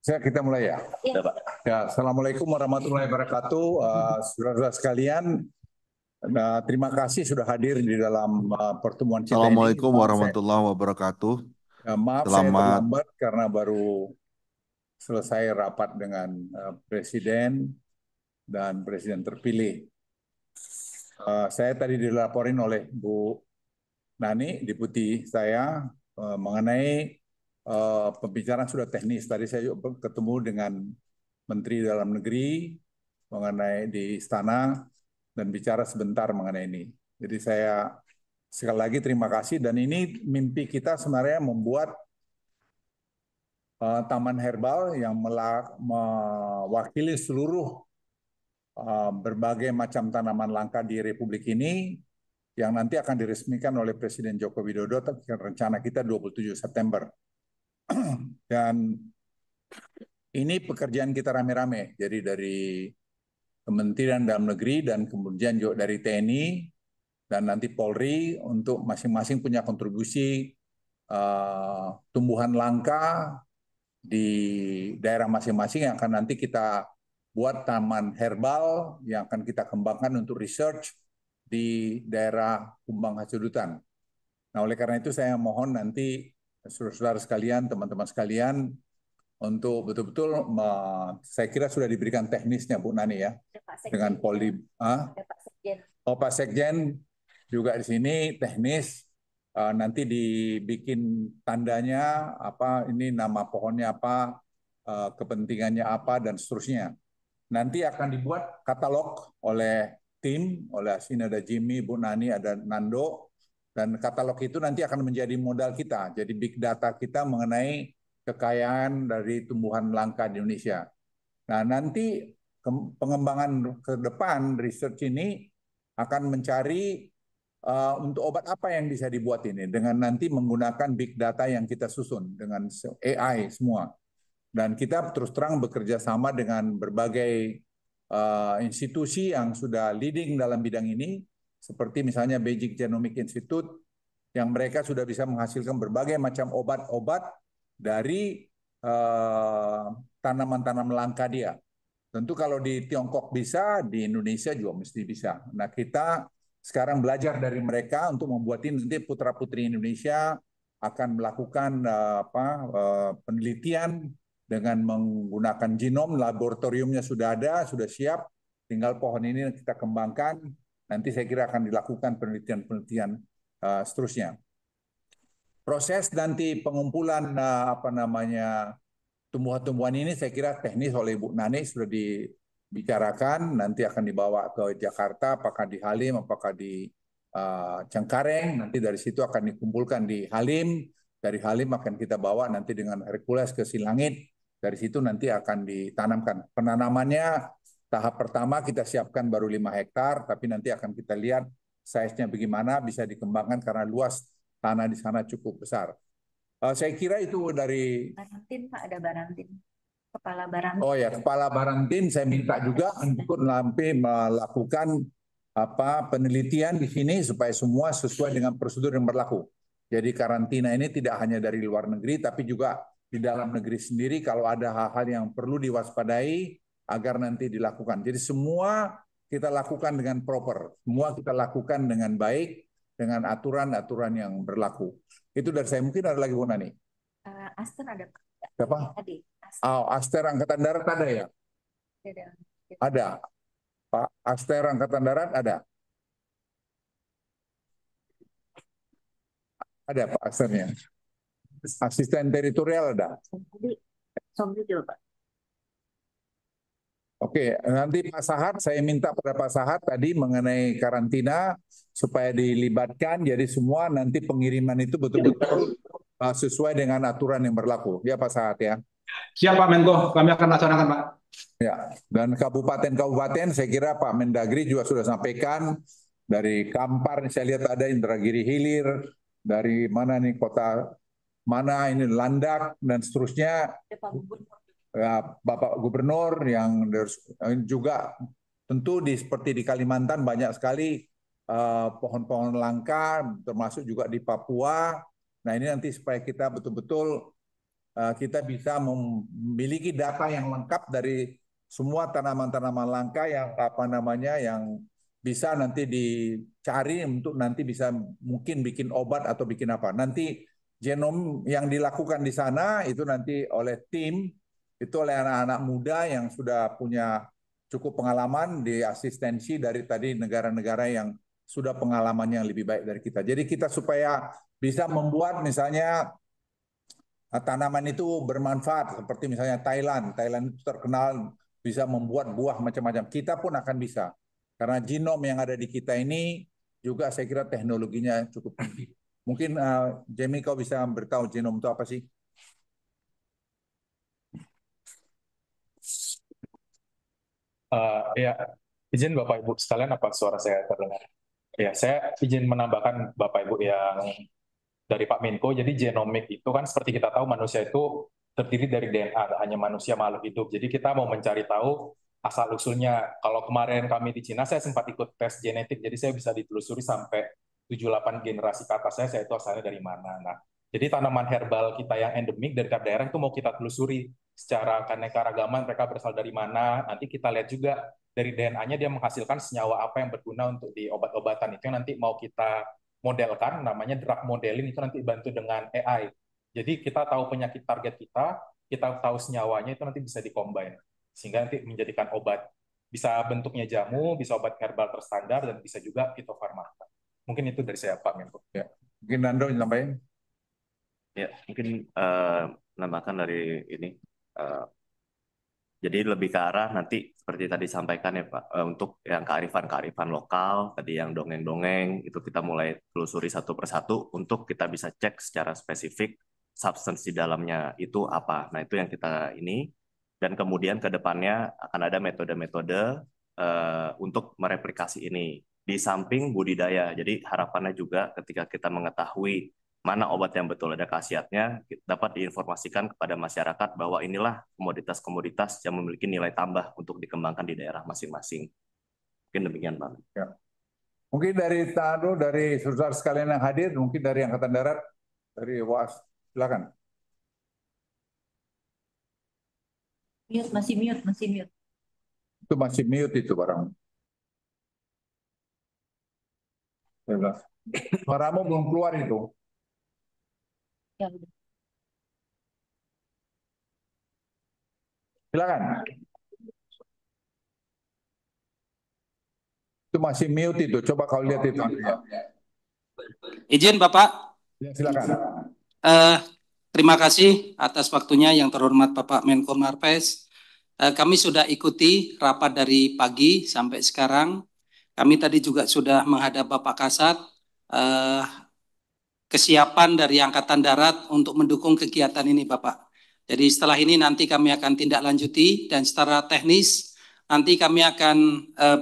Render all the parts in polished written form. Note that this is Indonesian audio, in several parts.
Kita mulai ya. Ya, Pak. Ya, Assalamualaikum warahmatullahi wabarakatuh. Saudara-saudara sekalian, terima kasih sudah hadir di dalam pertemuan kita ini. Assalamualaikum warahmatullahi wabarakatuh. Maaf saya Selamat. terlambat karena baru selesai rapat dengan Presiden dan Presiden terpilih. Saya tadi dilaporin oleh Bu Nani, Deputi saya, mengenai pembicaraan sudah teknis. Tadi saya juga ketemu dengan Menteri Dalam Negeri mengenai di istana dan bicara sebentar mengenai ini. Jadi saya sekali lagi terima kasih, dan ini mimpi kita sebenarnya membuat taman herbal yang mewakili seluruh berbagai macam tanaman langka di Republik ini yang nanti akan diresmikan oleh Presiden Joko Widodo, rencana kita 27 September. Dan ini pekerjaan kita rame-rame, jadi dari Kementerian Dalam Negeri dan kemudian juga dari TNI dan nanti Polri untuk masing-masing punya kontribusi tumbuhan langka di daerah masing-masing yang akan nanti kita buat taman herbal yang akan kita kembangkan untuk research di daerah Kumbang Hasudutan. Nah, oleh karena itu saya mohon nanti saudara-saudara sekalian, teman-teman sekalian, untuk betul-betul, saya kira sudah diberikan teknisnya Bu Nani ya, dengan Polri. Pak Sekjen juga di sini teknis, nanti dibikin tandanya apa, ini nama pohonnya apa, kepentingannya apa, dan seterusnya. Nanti akan dibuat katalog oleh tim, oleh sini ada Jimmy, Bu Nani, ada Nando, dan katalog itu nanti akan menjadi modal kita, jadi big data kita mengenai kekayaan dari tumbuhan langka di Indonesia. Nah, nanti pengembangan ke depan research ini akan mencari untuk obat apa yang bisa dibuat ini dengan nanti menggunakan big data yang kita susun dengan AI semua. Dan kita terus terang bekerja sama dengan berbagai institusi yang sudah leading dalam bidang ini, seperti misalnya Beijing Genomic Institute, yang mereka sudah bisa menghasilkan berbagai macam obat-obat dari tanaman-tanaman langka dia. Tentu kalau di Tiongkok bisa, di Indonesia juga mesti bisa. Nah, kita sekarang belajar dari mereka untuk membuat ini. Nanti putra-putri Indonesia akan melakukan penelitian dengan menggunakan genom, laboratoriumnya sudah ada, sudah siap, tinggal pohon ini kita kembangkan. Nanti saya kira akan dilakukan penelitian-penelitian seterusnya. Proses nanti pengumpulan tumbuhan-tumbuhan ini saya kira teknis oleh Bu Nani sudah dibicarakan, nanti akan dibawa ke Jakarta, apakah di Halim, apakah di Cengkareng, nanti dari situ akan dikumpulkan di Halim, dari Halim akan kita bawa nanti dengan Hercules ke Silangit, dari situ nanti akan ditanamkan. Penanamannya tahap pertama kita siapkan baru 5 hektar, tapi nanti akan kita lihat size-nya bagaimana, bisa dikembangkan karena luas tanah di sana cukup besar. Saya kira itu dari Barantin, Pak, ada Barantin. Kepala Barantin. Oh ya, Kepala Barantin saya minta juga untuk nanti melakukan penelitian di sini supaya semua sesuai dengan prosedur yang berlaku. Jadi karantina ini tidak hanya dari luar negeri, tapi juga di dalam negeri sendiri kalau ada hal-hal yang perlu diwaspadai agar nanti dilakukan. Jadi semua kita lakukan dengan proper, semua kita lakukan dengan baik, dengan aturan-aturan yang berlaku. Itu dari saya. Mungkin ada lagi Bu Nani. Aster ada Pak. Siapa? Tadi. Aster Angkatan Darat ada ya? Ada. Pak Aster Angkatan Darat ada? Ada Pak Asternya. Asisten teritorial ada? Sombi juga Pak. Oke, nanti Pak Sahat, saya minta pada Pak Sahat tadi mengenai karantina supaya dilibatkan, jadi semua nanti pengiriman itu betul-betul sesuai dengan aturan yang berlaku. Ya Pak Sahat ya. Siap Pak Menko, kami akan laksanakan Pak. Ya, dan kabupaten-kabupaten saya kira Pak Mendagri juga sudah sampaikan, dari Kampar saya lihat ada Indragiri Hilir, dari mana nih kota mana ini Landak dan seterusnya. Bapak Gubernur yang juga tentu seperti di Kalimantan banyak sekali pohon-pohon langka, termasuk juga di Papua. Nah ini nanti supaya kita betul-betul kita bisa memiliki data yang lengkap dari semua tanaman-tanaman langka yang yang bisa nanti dicari untuk nanti bisa mungkin bikin obat atau bikin apa. Nanti genom yang dilakukan di sana itu nanti oleh tim, itu oleh anak-anak muda yang sudah punya cukup pengalaman di asistensi dari tadi negara-negara yang sudah pengalamannya lebih baik dari kita. Jadi kita supaya bisa membuat misalnya tanaman itu bermanfaat seperti misalnya Thailand. Thailand itu terkenal bisa membuat buah macam-macam. Kita pun akan bisa. Karena genom yang ada di kita ini juga saya kira teknologinya cukup tinggi. Mungkin Jamie kau bisa beritahu genom itu apa sih? Ya, izin Bapak Ibu sekalian, apa suara saya terdengar? Ya, saya izin menambahkan Bapak Ibu yang dari Pak Menko. Jadi genomik itu kan seperti kita tahu manusia itu terdiri dari DNA, tak hanya manusia makhluk hidup. Jadi kita mau mencari tahu asal usulnya. Kalau kemarin kami di Cina, saya sempat ikut tes genetik, jadi saya bisa ditelusuri sampai 7-8 generasi ke atas saya itu asalnya dari mana. Nah, jadi tanaman herbal kita yang endemik dari tiap daerah itu mau kita telusuri secara keanekaragaman mereka berasal dari mana. Nanti kita lihat juga dari DNA-nya dia menghasilkan senyawa apa yang berguna untuk di obat-obatan. Itu yang nanti mau kita modelkan, namanya drug modeling, itu nanti bantu dengan AI. Jadi kita tahu penyakit target kita tahu senyawanya, itu nanti bisa dikombin. Sehingga nanti menjadikan obat. Bisa bentuknya jamu, bisa obat herbal terstandar, dan bisa juga fitofarmaka. Mungkin itu dari saya, Pak Menko. Ya. Mungkin Nando nambahin. Ya, mungkin menambahkan dari ini. Jadi lebih ke arah nanti seperti tadi sampaikan ya Pak, untuk yang kearifan lokal, tadi yang dongeng-dongeng, itu kita mulai telusuri satu persatu untuk kita bisa cek secara spesifik substance di dalamnya itu apa. Nah itu yang kita ini, dan kemudian ke depannya akan ada metode-metode untuk mereplikasi ini. Di samping budidaya, jadi harapannya juga ketika kita mengetahui mana obat yang betul ada khasiatnya, dapat diinformasikan kepada masyarakat bahwa inilah komoditas-komoditas yang memiliki nilai tambah untuk dikembangkan di daerah masing-masing. Mungkin demikian, Pak. Ya. Mungkin dari Tado, dari saudara sekalian yang hadir, mungkin dari Angkatan Darat, dari WAS, silakan. Masih mute. Itu masih mute itu barang. Suaramu belum keluar itu. Ya, udah. Silakan. Itu masih mute itu. Coba kau lihat itu. Izin Bapak. Ya, silakan. Terima kasih atas waktunya yang terhormat Bapak Menko Marves. Kami sudah ikuti rapat dari pagi sampai sekarang. Kami tadi juga sudah menghadap Bapak Kasat. Kesiapan dari Angkatan Darat untuk mendukung kegiatan ini Bapak. Jadi setelah ini nanti kami akan tindak lanjuti dan secara teknis nanti kami akan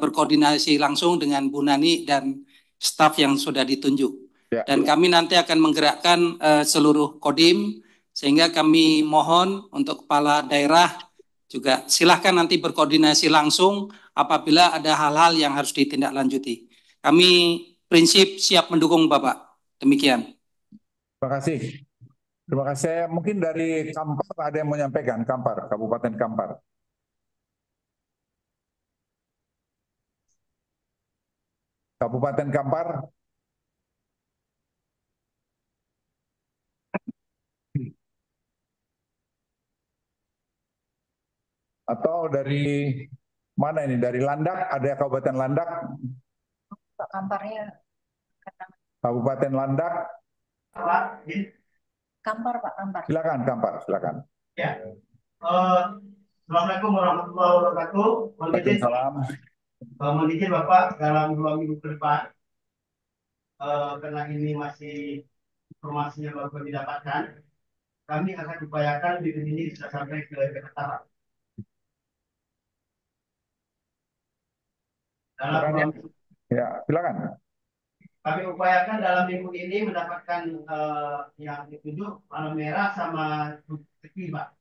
berkoordinasi langsung dengan Bu Nani dan staf yang sudah ditunjuk. Ya. Dan kami nanti akan menggerakkan seluruh kodim sehingga kami mohon untuk kepala daerah juga silahkan nanti berkoordinasi langsung apabila ada hal-hal yang harus ditindaklanjuti. Kami prinsip siap mendukung Bapak. Demikian. Terima kasih. Terima kasih. Mungkin dari Kampar ada yang mau menyampaikan, Kampar, Kabupaten Kampar. Kabupaten Kampar. Atau dari mana ini? Dari Landak, ada Kabupaten Landak? Pak Kamparnya. Kabupaten Landak. Kampar, Pak, Kampar. Silakan, Kampar, silakan. Ya. Assalamualaikum warahmatullahi wabarakatuh. Waalaikumsalam. Mohon izin Bapak dalam 2 minggu ke depan, karena ini masih informasinya baru didapatkan, kami akan upayakan video ini bisa sampai ke Jakarta. Ya, silakan. Kami upayakan dalam minggu ini mendapatkan yang ditunjuk warna merah sama teki, Pak.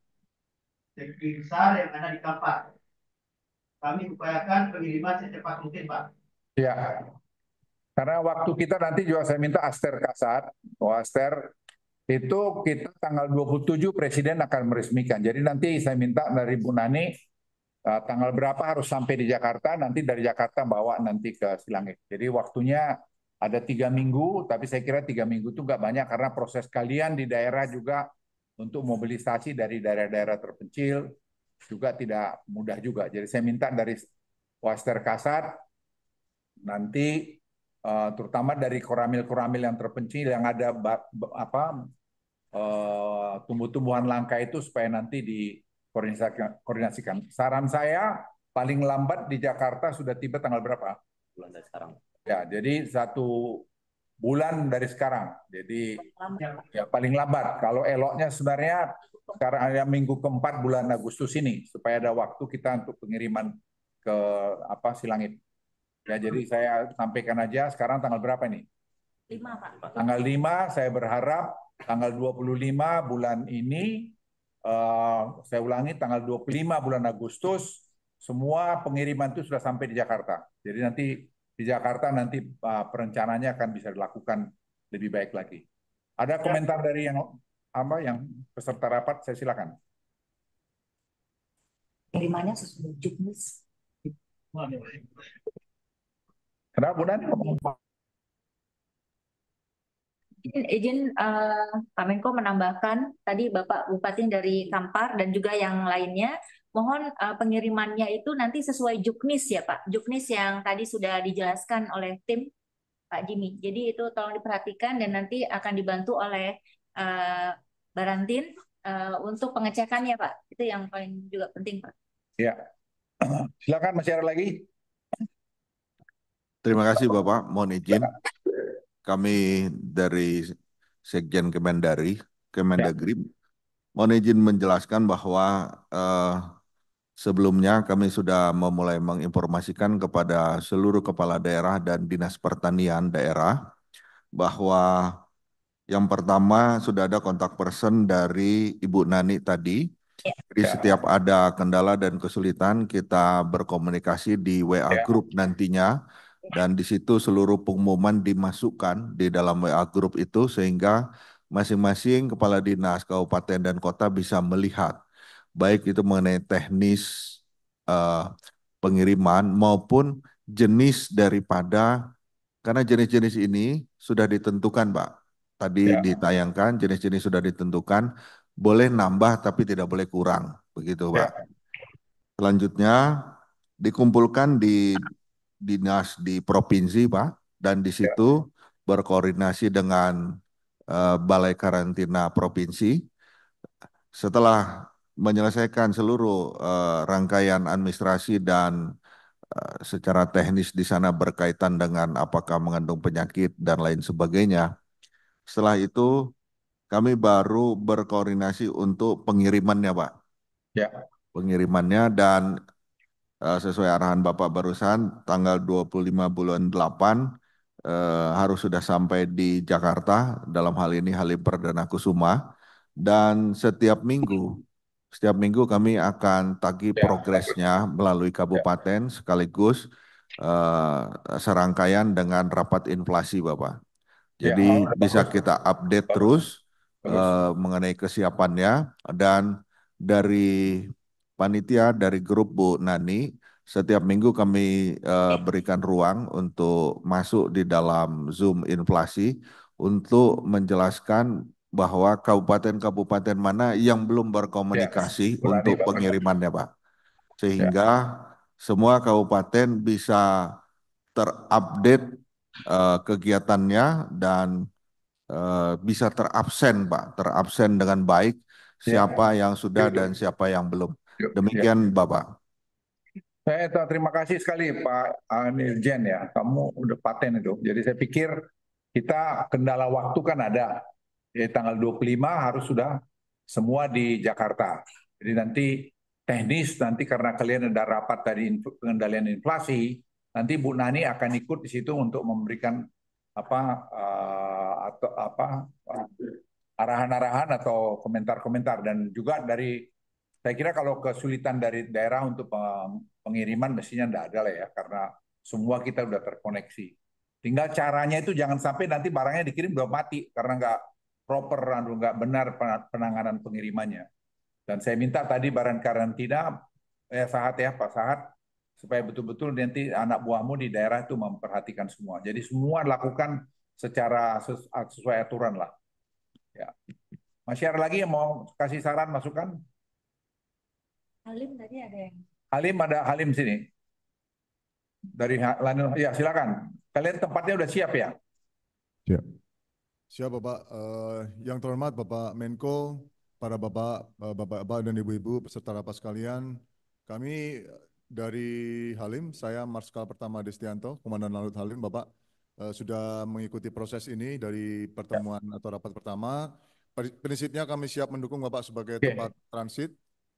Teki besar yang ada di Kampar. Kami upayakan pengiriman secepat mungkin, Pak. Ya. Karena waktu kita nanti juga saya minta Aster Kasat, Aster Itu kita tanggal 27 Presiden akan meresmikan. Jadi nanti saya minta dari Bu Nani tanggal berapa harus sampai di Jakarta, nanti dari Jakarta bawa nanti ke Silangit. Jadi waktunya ada 3 minggu, tapi saya kira 3 minggu itu nggak banyak karena proses kalian di daerah juga untuk mobilisasi dari daerah-daerah terpencil juga tidak mudah juga. Jadi saya minta dari Waster Kasat nanti terutama dari koramil-koramil yang terpencil yang ada tumbuh-tumbuhan langka itu supaya nanti dikoordinasikan. Saran saya paling lambat di Jakarta sudah tiba tanggal berapa? Bulan dari sekarang. Ya, jadi 1 bulan dari sekarang. Jadi ya paling lambat. Kalau eloknya sebenarnya sekarang ada minggu keempat bulan Agustus ini supaya ada waktu kita untuk pengiriman ke Silangit. Ya, jadi saya sampaikan aja sekarang tanggal berapa nih? 5, Pak. Tanggal 5 saya berharap tanggal 25 bulan ini, saya ulangi tanggal 25 bulan Agustus, semua pengiriman itu sudah sampai di Jakarta. Jadi nanti di Jakarta nanti perencanaannya akan bisa dilakukan lebih baik lagi. Ada komentar dari yang peserta rapat, saya silakan. Pengirimannya sesuai juknis. Kenapa Bu Nani? Izin Pak Menko menambahkan tadi Bapak Bupati dari Kampar dan juga yang lainnya, mohon pengirimannya itu nanti sesuai juknis ya Pak, juknis yang tadi sudah dijelaskan oleh tim Pak Jimmy. Jadi itu tolong diperhatikan dan nanti akan dibantu oleh Barantin untuk pengecekannya Pak. Itu yang paling juga penting Pak. Ya, silakan masih ada lagi. Terima kasih Bapak, mohon izin. Kami dari Sekjen Kemendagri, mohon izin menjelaskan bahwa sebelumnya kami sudah memulai menginformasikan kepada seluruh kepala daerah dan dinas pertanian daerah bahwa yang pertama sudah ada kontak person dari Ibu Nani tadi. Jadi setiap ada kendala dan kesulitan kita berkomunikasi di WA Group nantinya. Dan di situ seluruh pengumuman dimasukkan di dalam WA Group itu sehingga masing-masing kepala dinas, kabupaten, dan kota bisa melihat baik itu mengenai teknis pengiriman maupun jenis daripada, karena jenis-jenis ini sudah ditentukan Pak. Tadi ditayangkan jenis-jenis sudah ditentukan, boleh nambah tapi tidak boleh kurang, begitu Pak. Selanjutnya dikumpulkan di dinas di provinsi Pak, dan di situ berkoordinasi dengan Balai Karantina Provinsi. Setelah menyelesaikan seluruh rangkaian administrasi dan secara teknis di sana berkaitan dengan apakah mengandung penyakit dan lain sebagainya, setelah itu kami baru berkoordinasi untuk pengirimannya Pak. Pengirimannya dan sesuai arahan Bapak barusan tanggal 25 bulan 8 harus sudah sampai di Jakarta, dalam hal ini Halim Perdana Kusuma, dan setiap minggu kami akan tagih progresnya melalui kabupaten sekaligus serangkaian dengan rapat inflasi Bapak. Jadi bisa kita update terus mengenai kesiapannya, dan dari panitia dari grup Bu Nani, setiap minggu kami berikan ruang untuk masuk di dalam Zoom inflasi untuk menjelaskan bahwa kabupaten-kabupaten mana yang belum berkomunikasi untuk pengirimannya Pak. Sehingga semua kabupaten bisa terupdate kegiatannya dan bisa terabsen Pak, terabsen dengan baik siapa yang sudah dan siapa yang belum. Demikian Bapak. Saya terima kasih sekali Pak Nirjen ya, kamu udah paten itu. Jadi saya pikir kita kendala waktu kan ada. Jadi tanggal 25 harus sudah semua di Jakarta. Jadi nanti teknis nanti karena kalian ada rapat dari pengendalian inflasi, nanti Bu Nani akan ikut di situ untuk memberikan arahan-arahan atau komentar-komentar, dan juga dari saya kira kalau kesulitan dari daerah untuk pengiriman mestinya tidak ada lah ya, karena semua kita udah terkoneksi. Tinggal caranya itu jangan sampai nanti barangnya dikirim udah mati karena proper, nggak benar penanganan pengirimannya. Dan saya minta tadi barang karantina, Sahat ya Pak Sahat, supaya betul-betul nanti anak buahmu di daerah itu memperhatikan semua. Jadi semua lakukan secara sesuai aturan lah. Ya. Masih ada lagi yang mau kasih saran, masukan? Halim tadi ada yang. Halim sini. Dari ya silakan. Kalian tempatnya udah siap ya? Siap. Siap Bapak. Yang terhormat Bapak Menko, para Bapak-Bapak dan Ibu-Ibu peserta rapat sekalian, kami dari Halim, saya Marskal Pertama Destianto, Komandan Lanut Halim, Bapak sudah mengikuti proses ini dari pertemuan atau rapat pertama. Prinsipnya kami siap mendukung Bapak sebagai tempat transit.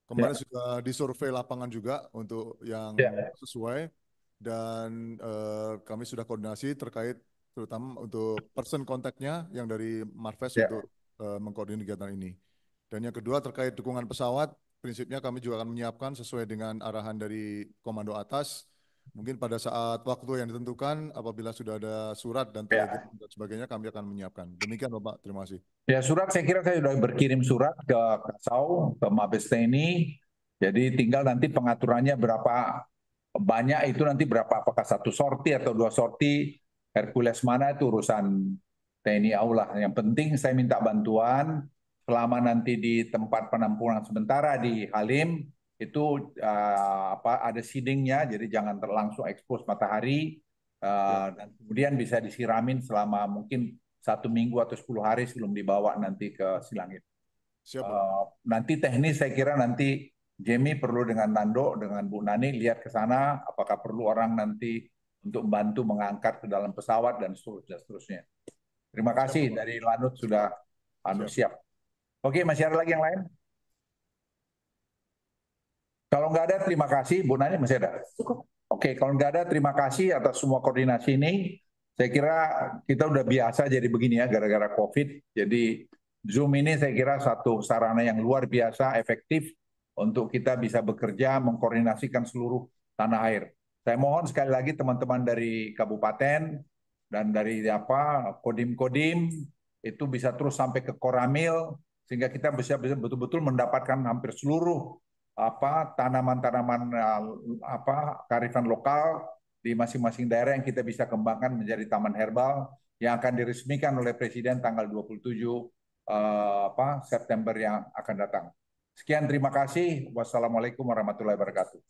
Kemarin sudah disurvei lapangan juga untuk yang sesuai, dan kami sudah koordinasi terkait terutama untuk person kontaknya yang dari Marves untuk mengkoordinir kegiatan ini. Dan yang kedua terkait dukungan pesawat, prinsipnya kami juga akan menyiapkan sesuai dengan arahan dari komando atas. Mungkin pada saat waktu yang ditentukan, apabila sudah ada surat dan telegram dan sebagainya, kami akan menyiapkan. Demikian Bapak, terima kasih. Ya surat, saya kira saya sudah berkirim surat ke Kasau, ke Mabes TNI. Jadi tinggal nanti pengaturannya berapa banyak itu nanti berapa, apakah 1 sorti atau 2 sorti, Hercules mana itu urusan TNI AU lah. Yang penting saya minta bantuan selama nanti di tempat penampungan sementara di Halim itu ada seedingnya, jadi jangan langsung expose matahari, dan kemudian bisa disiramin selama mungkin 1 minggu atau 10 hari sebelum dibawa nanti ke Silangit. Nanti teknis saya kira nanti Jamie perlu dengan Nando, dengan Bu Nani lihat ke sana apakah perlu orang nanti untuk membantu mengangkat ke dalam pesawat dan seterusnya. Terima kasih dari Lanut sudah siap. Oke, masih ada lagi yang lain? Kalau nggak ada, terima kasih. Bu Nani masih ada? Cukup. Oke, kalau nggak ada, terima kasih atas semua koordinasi ini. Saya kira kita udah biasa jadi begini ya, gara-gara COVID. Jadi Zoom ini saya kira satu sarana yang luar biasa efektif untuk kita bisa bekerja, mengkoordinasikan seluruh tanah air. Saya mohon sekali lagi teman-teman dari kabupaten dan dari kodim-kodim itu bisa terus sampai ke Koramil sehingga kita bisa betul-betul mendapatkan hampir seluruh tanaman-tanaman kearifan lokal di masing-masing daerah yang kita bisa kembangkan menjadi taman herbal yang akan diresmikan oleh Presiden tanggal 27 September yang akan datang. Sekian, terima kasih. Wassalamualaikum warahmatullahi wabarakatuh.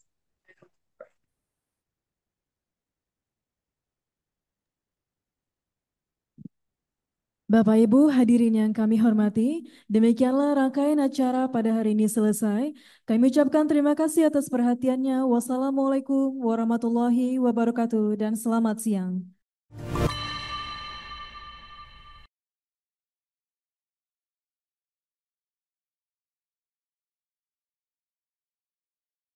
Bapak Ibu hadirin yang kami hormati, demikianlah rangkaian acara pada hari ini selesai. Kami ucapkan terima kasih atas perhatiannya. Wassalamualaikum warahmatullahi wabarakatuh dan selamat siang.